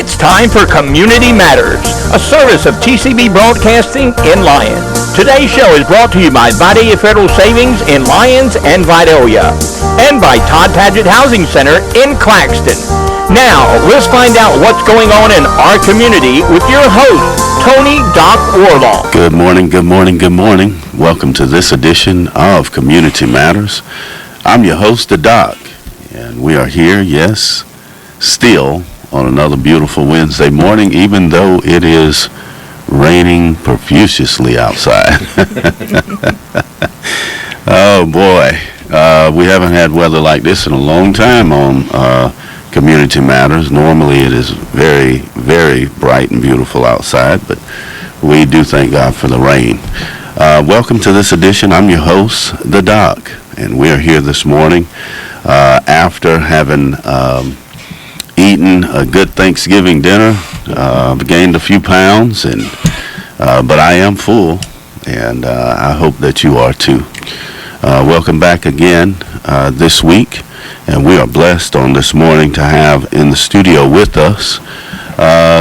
It's time for Community Matters, a service of TCB Broadcasting in Lyons. Today's show is brought to you by Vidalia Federal Savings in Lyons and Vidalia, and by Todd Padgett Housing Center in Claxton. Now, let's find out what's going on in our community with your host, Tony Doc Orloff. Good morning, good morning, good morning. Welcome to this edition of Community Matters. I'm your host, the Doc, and we are here, yes, still on another beautiful Wednesday morning, even though it is raining profusely outside. Oh boy, we haven't had weather like this in a long time on Community Matters. Normally it is very, very bright and beautiful outside, but we do thank God for the rain. Welcome to this edition. I'm your host, the Doc, and we're here this morning after having eaten a good Thanksgiving dinner. I've gained a few pounds, but I am full, and I hope that you are too. Welcome back again this week, and we are blessed on this morning to have in the studio with us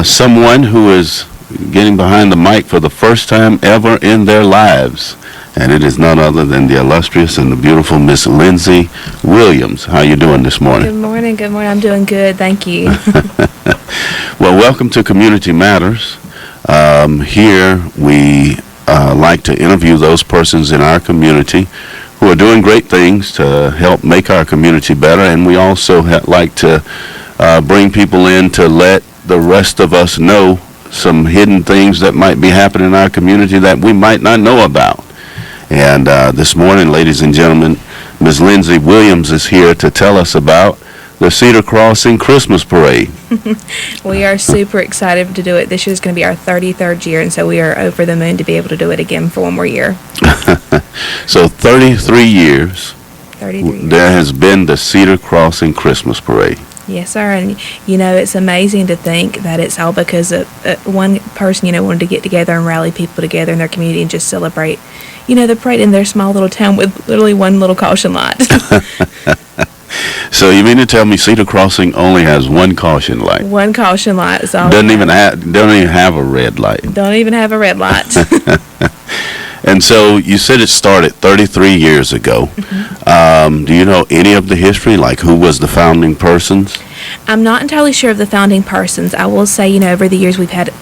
someone who is getting behind the mic for the first time ever in their lives, and it is none other than the illustrious and the beautiful Miss Lindsay Williams. How you doing this morning? Good morning. I'm doing good, thank you. Well, welcome to Community Matters. Here we like to interview those persons in our community who are doing great things to help make our community better, and we also like to bring people in to let the rest of us know some hidden things that might be happening in our community that we might not know about. And this morning, ladies and gentlemen, Ms. Lindsay Williams is here to tell us about the Cedar Crossing Christmas Parade. We are super excited to do it. This year is going to be our 33rd year, and so we are over the moon to be able to do it again for one more year. So 33 years, 33 years. There has been the Cedar Crossing Christmas Parade. Yes, sir. And, it's amazing to think that it's all because of one person, wanted to get together and rally people together in their community and just celebrate, the parade in their small little town with literally one little caution light. So you mean to tell me Cedar Crossing only has one caution light? One caution light is all. Don't even have a red light. Don't even have a red light. And so you said it started 33 years ago. Mm-hmm. Do you know any of the history, like who was the founding persons? I'm not entirely sure of the founding persons. I will say, over the years we've had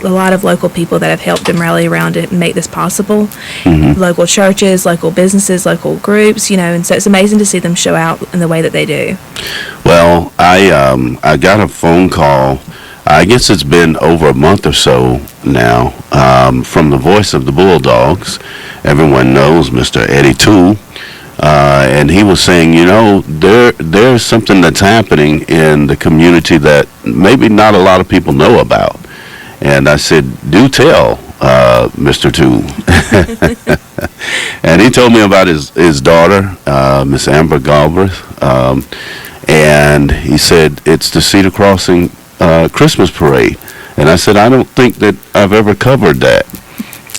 a lot of local people that have helped and rally around it and make this possible. Mm-hmm. Local churches, local businesses, local groups, and so it's amazing to see them show out in the way that they do. Well, I got a phone call, I guess it's been over a month or so now, from the voice of the Bulldogs. Everyone knows Mr. Eddie Toole. And he was saying, there's something that's happening in the community that maybe not a lot of people know about. And I said, do tell, Mr. Toole. And he told me about his daughter, Miss Amber Galbraith. And he said, it's the Cedar Crossing Christmas Parade. And I said, I don't think that I've ever covered that.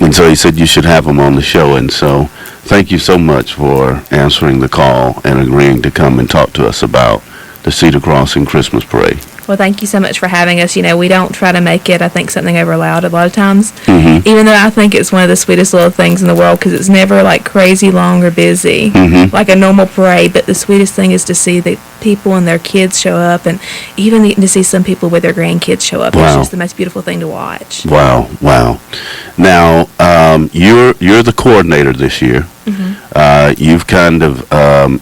And so he said, you should have him on the show. And so thank you so much for answering the call and agreeing to come and talk to us about the Cedar Crossing Christmas Parade. Well, thank you so much for having us. We don't try to make it, I think, something over loud a lot of times, mm-hmm. even though I think it's one of the sweetest little things in the world because it's never like crazy long or busy, mm-hmm. like a normal parade. But the sweetest thing is to see the people and their kids show up, and even to see some people with their grandkids show up. Wow. It's just the most beautiful thing to watch. Wow. Now, you're the coordinator this year. Mm-hmm. You've kind of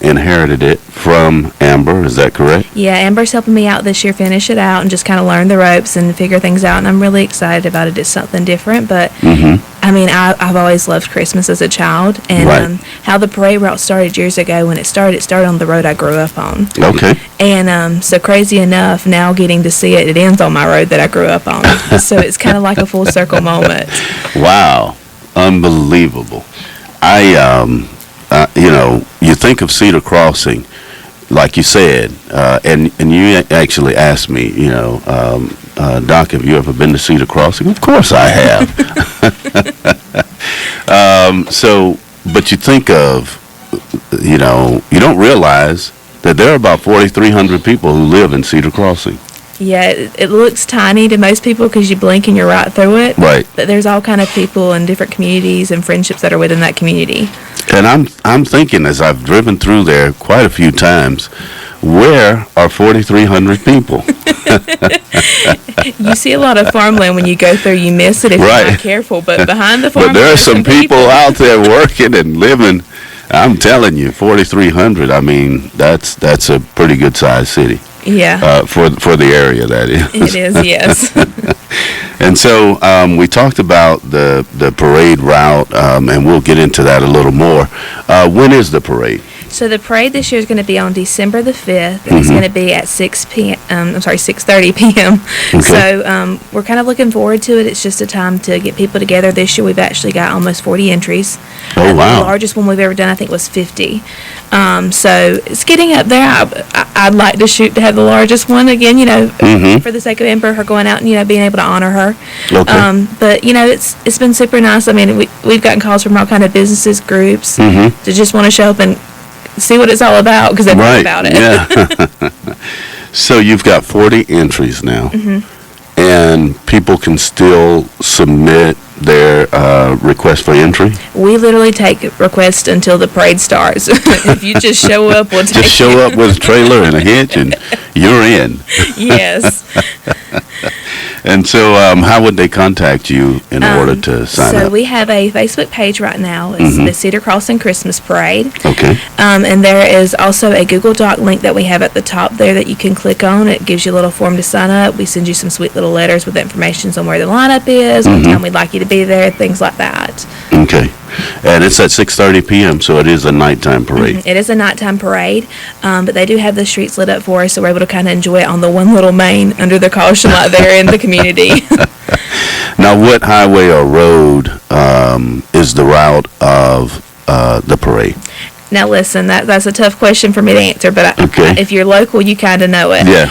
inherited it from Amber, is that correct? Yeah, Amber's helping me out this year finish it out and just kind of learn the ropes and figure things out, and I'm really excited about it. It's something different, but mm-hmm. I've always loved Christmas as a child, and right. How the parade route started years ago. When it started on the road I grew up on. Okay. And so crazy enough, now getting to see it ends on my road that I grew up on. So it's kind of like a full circle moment. Wow, unbelievable. You think of Cedar Crossing, like you said, and you actually asked me, Doc, have you ever been to Cedar Crossing? Of course I have. But you think of, you don't realize that there are about 4,300 people who live in Cedar Crossing. Yeah, it looks tiny to most people because you blink and you're right through it. Right. But there's all kind of people and different communities and friendships that are within that community. And I'm thinking, as I've driven through there quite a few times, where are 4,300 people? You see a lot of farmland when you go through. You miss it if Right. you're not careful. But behind the But farmland, there are there's some people out there working and living. I'm telling you, 4,300. I mean, that's a pretty good sized city. Yeah, For the area, that is. it is. Yes. And so we talked about the parade route, and we'll get into that a little more. When is the parade? So the parade this year is going to be on December the 5th, and it's going to be at 6:30 p.m. Okay. So we're kind of looking forward to it. It's just a time to get people together. This year we've actually got almost 40 entries. Oh, wow. The largest one we've ever done, I think, was 50. So it's getting up there. I'd like to shoot to have the largest one again, for the sake of Ember, her going out and, being able to honor her. Okay. But, it's been super nice. I mean, we've gotten calls from all kind of businesses, groups, to just want to show up and see what it's all about because they've heard about it. Yeah. So you've got 40 entries now, and people can still submit their request for entry? We literally take requests until the parade starts. If you just show up, we'll take Just show up with a trailer and a hitch, and you're in. Yes. And so how would they contact you in order to sign So up? we have a Facebook page right now. It's the Cedar Crossing Christmas Parade. Okay. And there is also a Google Doc link that we have at the top there that you can click on. It gives you a little form to sign up. We send you some sweet little letters with information on where the lineup is, what time we'd like you to be there, things like that. Okay. And it's at 6:30 p.m., so it is a nighttime parade. It is a nighttime parade, but they do have the streets lit up for us, so we're able to kind of enjoy it on the one little main under the caution light there in the community. Now, what highway or road is the route of the parade? Now, listen, that's a tough question for me to answer, but Okay. if you're local, you kind of know it. Yeah.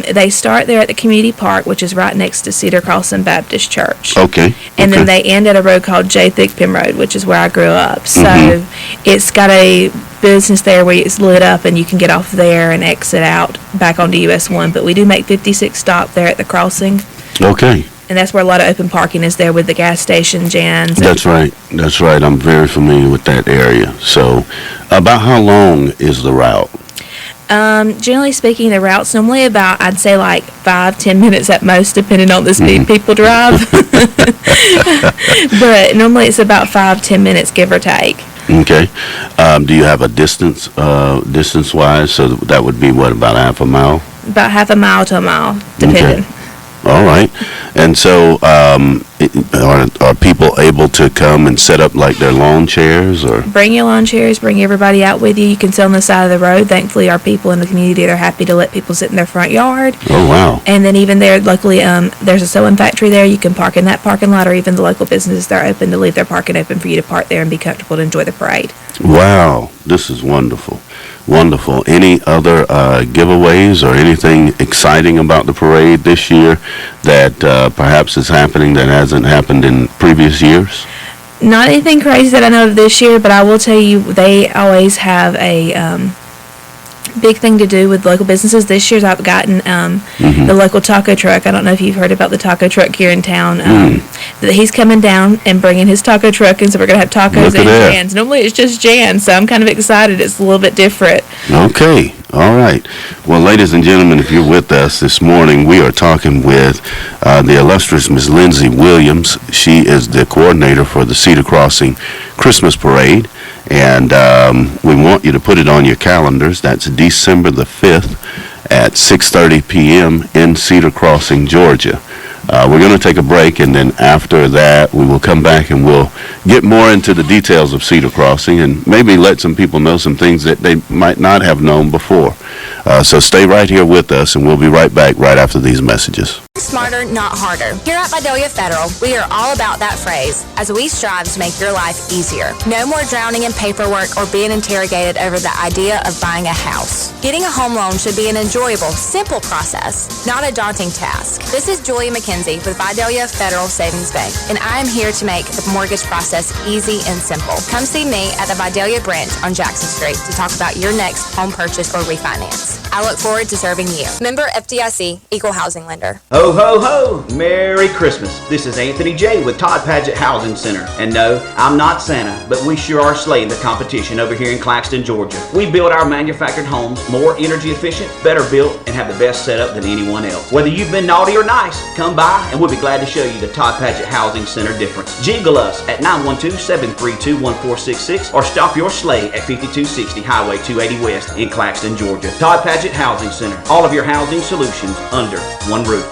They start there at the community park, which is right next to Cedar Crossing Baptist Church. Okay. And then Okay. they end at a road called J. Thigpen Road, which is where I grew up. So it's got a business there where it's lit up and you can get off there and exit out back onto US 1. But we do make 56 stop there at the crossing. Okay. And that's where a lot of open parking is there with the gas station, Jan's. That's right. That's right. I'm very familiar with that area. So, about how long is the route? Generally speaking, the route's normally about, I'd say, like 5-10 minutes at most, depending on the speed people drive. But normally it's about 5-10 minutes, give or take. Okay. Do you have a distance-wise? So that would be, what, about half a mile? About half a mile to a mile, depending. Okay. All right. And so are people able to come and set up like their lawn chairs or? Bring your lawn chairs, bring everybody out with you. You can sit on the side of the road. Thankfully, our people in the community are happy to let people sit in their front yard. Oh, wow. And then even there, luckily, there's a sewing factory there. You can park in that parking lot, or even the local businesses, they're open to leave their parking open for you to park there and be comfortable to enjoy the parade. Wow. This is wonderful. Wonderful. Any other giveaways or anything exciting about the parade this year that perhaps is happening that hasn't happened in previous years? Not anything crazy that I know of this year, but I will tell you they always have a big thing to do with local businesses. This year's I've gotten the local taco truck. I don't know if you've heard about the taco truck here in town. That he's coming down and bringing his taco truck, and so we're going to have tacos Look at and that. Jans. Normally it's just Jans, so I'm kind of excited. It's a little bit different. Okay. All right. Well, ladies and gentlemen, if you're with us this morning, we are talking with the illustrious Ms. Lindsay Williams. She is the coordinator for the Cedar Crossing Christmas Parade, and we want you to put it on your calendars. That's December the 5th at 6:30 p.m. in Cedar Crossing, Georgia. We're going to take a break, and then after that, we will come back and we'll get more into the details of Cedar Crossing and maybe let some people know some things that they might not have known before. So stay right here with us, and we'll be right back right after these messages. Smarter, not harder. Here at Vidalia Federal, we are all about that phrase as we strive to make your life easier. No more drowning in paperwork or being interrogated over the idea of buying a house. Getting a home loan should be an enjoyable, simple process, not a daunting task. This is Julia McKenzie with Vidalia Federal Savings Bank, and I am here to make the mortgage process easy and simple. Come see me at the Vidalia branch on Jackson Street to talk about your next home purchase or refinance. I look forward to serving you. Member FDIC, Equal Housing Lender. Ho, ho, ho! Merry Christmas. This is Anthony J. with Todd Paget Housing Center. And no, I'm not Santa, but we sure are slaying the competition over here in Claxton, Georgia. We build our manufactured homes more energy efficient, better built, and have the best setup than anyone else. Whether you've been naughty or nice, come by and we'll be glad to show you the Todd Paget Housing Center difference. Jingle us at 912-732-1466 or stop your sleigh at 5260 Highway 280 West in Claxton, Georgia. Todd Paget Housing Center. All of your housing solutions under one roof.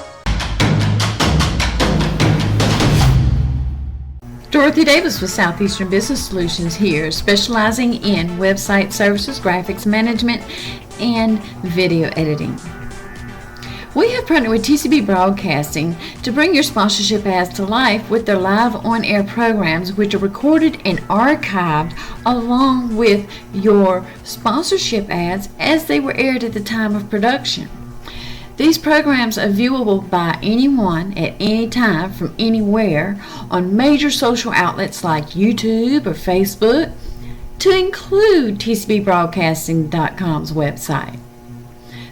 Dorothy Davis with Southeastern Business Solutions here, specializing in website services, graphics management, and video editing. We have partnered with TCB Broadcasting to bring your sponsorship ads to life with their live on-air programs, which are recorded and archived along with your sponsorship ads as they were aired at the time of production. These programs are viewable by anyone at any time from anywhere on major social outlets like YouTube or Facebook, to include TCBBroadcasting.com's website.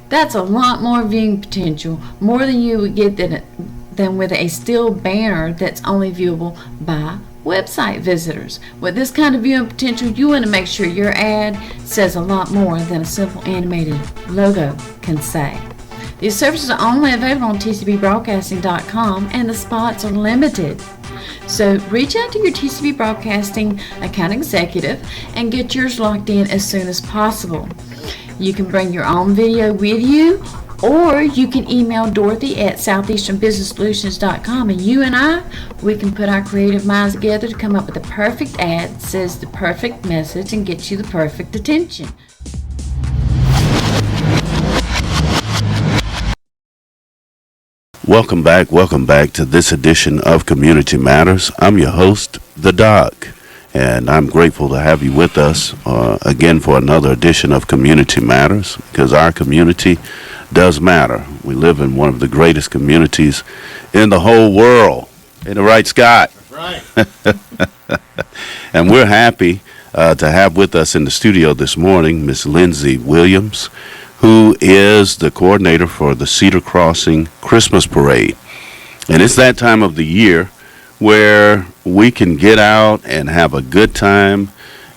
That's a lot more viewing potential, more than you would get than with a still banner that's only viewable by website visitors. With this kind of viewing potential, you want to make sure your ad says a lot more than a simple animated logo can say. These services are only available on tcbbroadcasting.com and the spots are limited. So reach out to your TCB Broadcasting account executive and get yours locked in as soon as possible. You can bring your own video with you, or you can email Dorothy at southeasternbusinesssolutions.com, and you and we can put our creative minds together to come up with the perfect ad that says the perfect message and gets you the perfect attention. Welcome back to this edition of Community Matters. I'm your host, The Doc, and I'm grateful to have you with us again for another edition of Community Matters, because our community does matter. We live in one of the greatest communities in the whole world. Ain't it right, Scott? Right. And we're happy to have with us in the studio this morning Miss Lindsay Williams, who is the coordinator for the Cedar Crossing Christmas Parade. And it's that time of the year where we can get out and have a good time,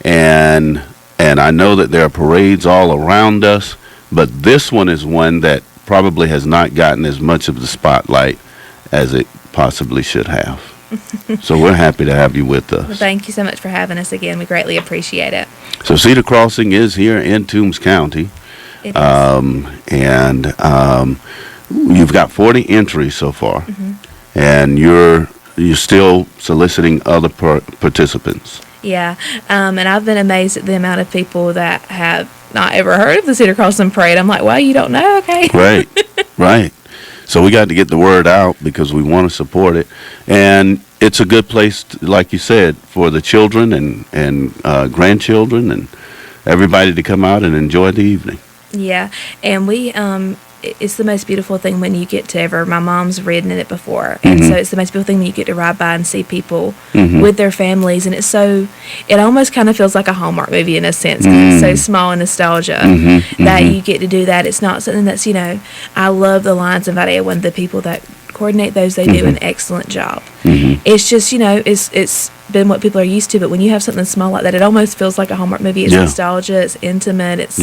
and I know that there are parades all around us, but this one is one that probably has not gotten as much of the spotlight as it possibly should have. So we're happy to have you with us. Well, thank you so much for having us again. We greatly appreciate it. So Cedar Crossing is here in Toombs County. It is. You've got 40 entries so far, and you're still soliciting other participants. Yeah, and I've been amazed at the amount of people that have not ever heard of the Cedar Crossing Parade. I'm like, well, you don't know? Okay. Right. So we got to get the word out because we want to support it, and it's a good place, like you said, for the children and grandchildren and everybody to come out and enjoy the evening. Yeah, and it's the most beautiful thing when you get to my mom's ridden in it before, and so it's the most beautiful thing when you get to ride by and see people with their families, and it almost kind of feels like a Hallmark movie in a sense, because it's so small and nostalgia that you get to do that. It's not something that's, I love the Lions of Vidalia, one of the people that coordinate those, they do an excellent job. It's just, it's been what people are used to, but when you have something small like that, it almost feels like a Hallmark movie. It's nostalgia, it's intimate, it's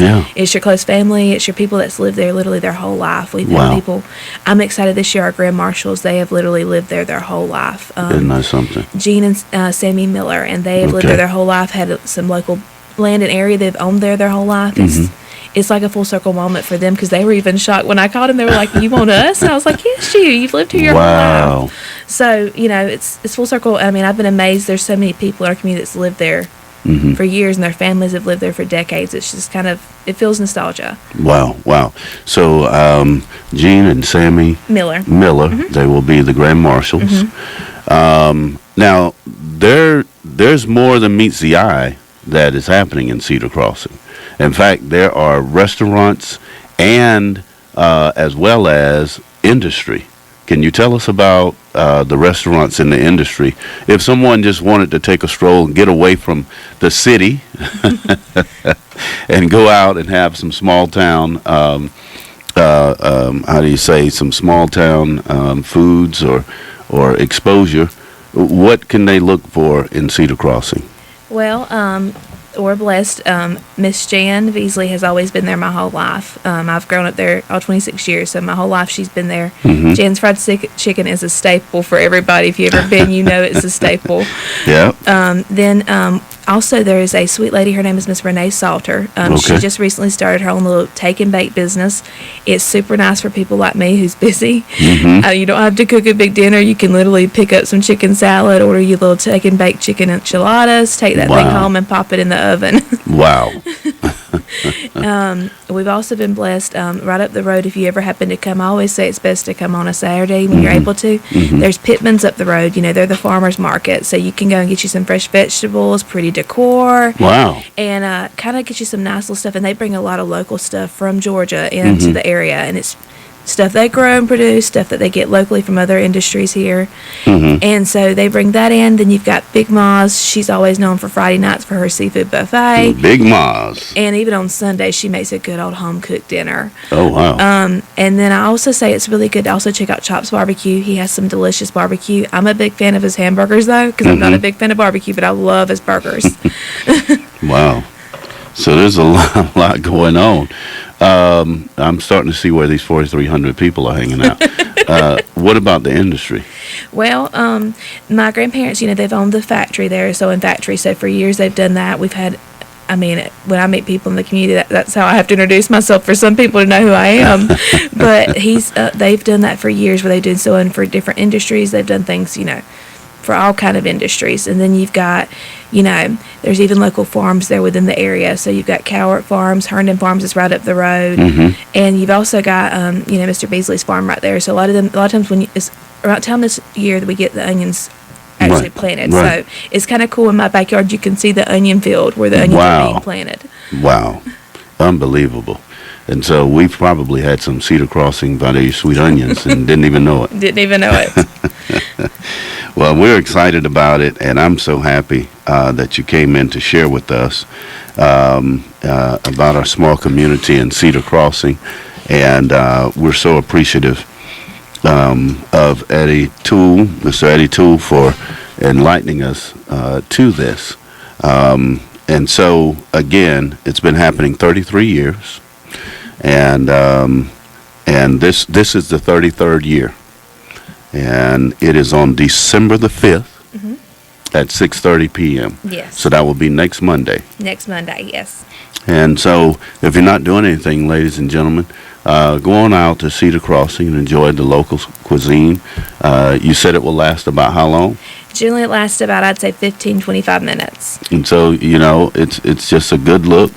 your close family, it's your people that's lived there literally their whole life. We've had people, I'm excited this year, our grand marshals, they have literally lived there their whole life. Isn't that something? Gene and Sammy Miller, and they have lived there their whole life, had some local land and area they've owned there their whole life. It's like a full circle moment for them, because they were even shocked when I called them. They were like, "You want us?" And I was like, "Yes, you've lived here your whole life." So it's full circle. I mean, I've been amazed. There's so many people in our community that's lived there for years, and their families have lived there for decades. It's just it feels nostalgia. Wow. So Gene and Sammy Miller, they will be the grand marshals. Now there's more than meets the eye that is happening in Cedar Crossing. In fact, there are restaurants and as well as industry. Can you tell us about the restaurants in the industry. If someone just wanted to take a stroll and get away from the city and go out and have some small town, how do you say, some small town foods or exposure, what can they look for in Cedar Crossing? Well, we're blessed. Miss Jan Beasley has always been there my whole life. I've grown up there all 26 years, so my whole life she's been there. Mm-hmm. Jan's fried chicken is a staple for everybody. If you've ever been, you know it's a staple. Yeah. Then also there is a sweet lady. Her name is Miss Renee Salter. She Okay. just recently started her own little take and bake business. It's super nice for people like me who's busy. Mm-hmm. You don't have to cook a big dinner. You can literally pick up some chicken salad, order your little take and bake chicken enchiladas, take that thing Wow. home and pop it in the oven. Wow. We've also been blessed right up the road. If you ever happen to come, I always say it's best to come on a Saturday when you're able to. There's Pittman's up the road. You know, they're the farmer's market. So you can go and get you some fresh vegetables, pretty decor. Wow. And kind of get you some nice little stuff. And they bring a lot of local stuff from Georgia into the area. And it's stuff they grow and produce, stuff that they get locally from other industries here. And so they bring that in. Then you've got Big Ma's. She's always known for Friday nights for her seafood buffet. Big Ma's. And even on Sundays, she makes a good old home cooked dinner. Oh, wow. And then I also say it's really good to also check out Chop's Barbecue. He has some delicious barbecue. I'm a big fan of his hamburgers, though, because I'm not a big fan of barbecue, but I love his burgers. Wow. So there's a lot going on. I'm starting to see where these 4,300 people are hanging out. What about the industry? Well, my grandparents, they've owned the factory there, sewing factory. So for years they've done that. We've had, when I meet people in the community, that's how I have to introduce myself for some people to know who I am. But they've done that for years where they've done sewing for different industries. They've done things, for all kind of industries. And then you've got, there's even local farms there within the area. So you've got Cowart Farms, Herndon Farms is right up the road. And you've also got, Mr. Beasley's farm right there. So a lot of times when it's around time this year that we get the onions actually planted. Right. So it's kind of cool in my backyard. You can see the onion field where the onions are being planted. Wow. Unbelievable. And so we've probably had some Cedar Crossing Vidalia sweet onions and didn't even know it. Didn't even know it. Well, we're excited about it, and I'm so happy that you came in to share with us about our small community in Cedar Crossing. And we're so appreciative of Eddie Toole, Mr. Eddie Toole, for enlightening us to this. And so, again, it's been happening 33 years, and this is the 33rd year. And it is on December the 5th at 6:30 p.m. Yes. So that will be next Monday. Next Monday, yes. And so if you're not doing anything, ladies and gentlemen, go on out to Cedar Crossing and enjoy the local cuisine. You said it will last about how long? Generally, it lasts about, I'd say, 15, 25 minutes. And so, it's just a good look.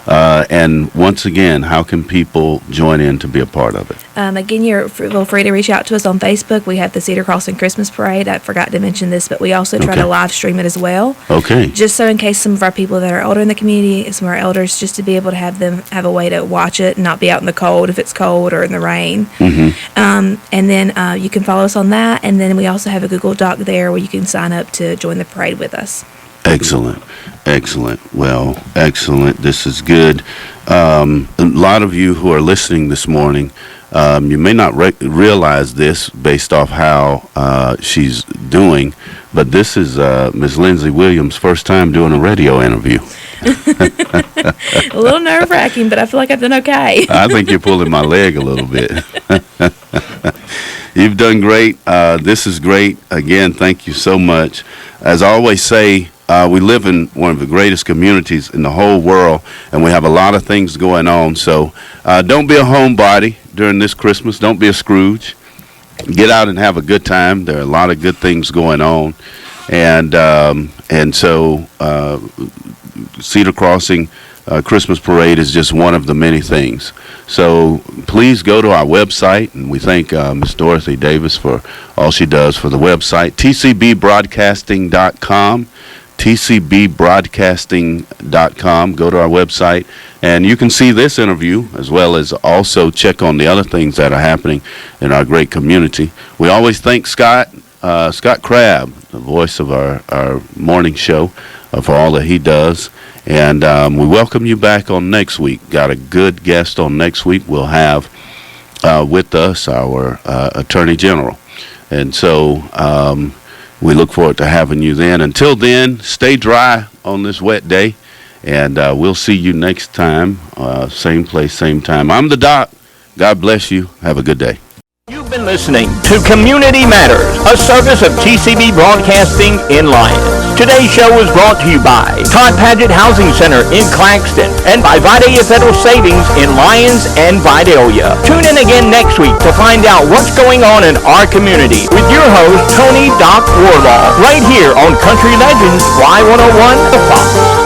And once again, how can people join in to be a part of it? Again, you're feel free to reach out to us on Facebook. We have the Cedar Crossing Christmas Parade. I forgot to mention this, but we also try to live stream it as well. Okay. Just so in case some of our people that are older in the community, some of our elders, just to be able to have them have a way to watch it and not be out in the cold if it's cold or in the rain. And then you can follow us on that. And then we also have a Google Doc there where you can sign up to join the parade with us. Excellent. Well, excellent. This is good. A lot of you who are listening this morning, you may not realize this based off how she's doing, but this is Ms. Lindsay Williams' first time doing a radio interview. A little nerve-wracking, but I feel like I've done okay. I think you're pulling my leg a little bit. You've done great. This is great. Again, thank you so much. As I always say, we live in one of the greatest communities in the whole world, and we have a lot of things going on. So don't be a homebody during this Christmas. Don't be a Scrooge. Get out and have a good time. There are a lot of good things going on. And so Cedar Crossing Christmas Parade is just one of the many things. So please go to our website, and we thank Ms. Dorothy Davis for all she does for the website, tcbbroadcasting.com. tcbbroadcasting.com. Go to our website, and you can see this interview as well as also check on the other things that are happening in our great community. We always thank Scott Crabb, the voice of our morning show, for all that he does. And we welcome you back on next week. Got a good guest on next week. We'll have with us our Attorney General. And so we look forward to having you then. Until then, stay dry on this wet day, and we'll see you next time, same place, same time. I'm the Doc. God bless you. Have a good day. You've been listening to Community Matters, a service of TCB Broadcasting in Lyons. Today's show was brought to you by Todd Padgett Housing Center in Claxton and by Vidalia Federal Savings in Lyons and Vidalia. Tune in again next week to find out what's going on in our community with your host, Tony Doc Warlaw, right here on Country Legends Y101 The Fox.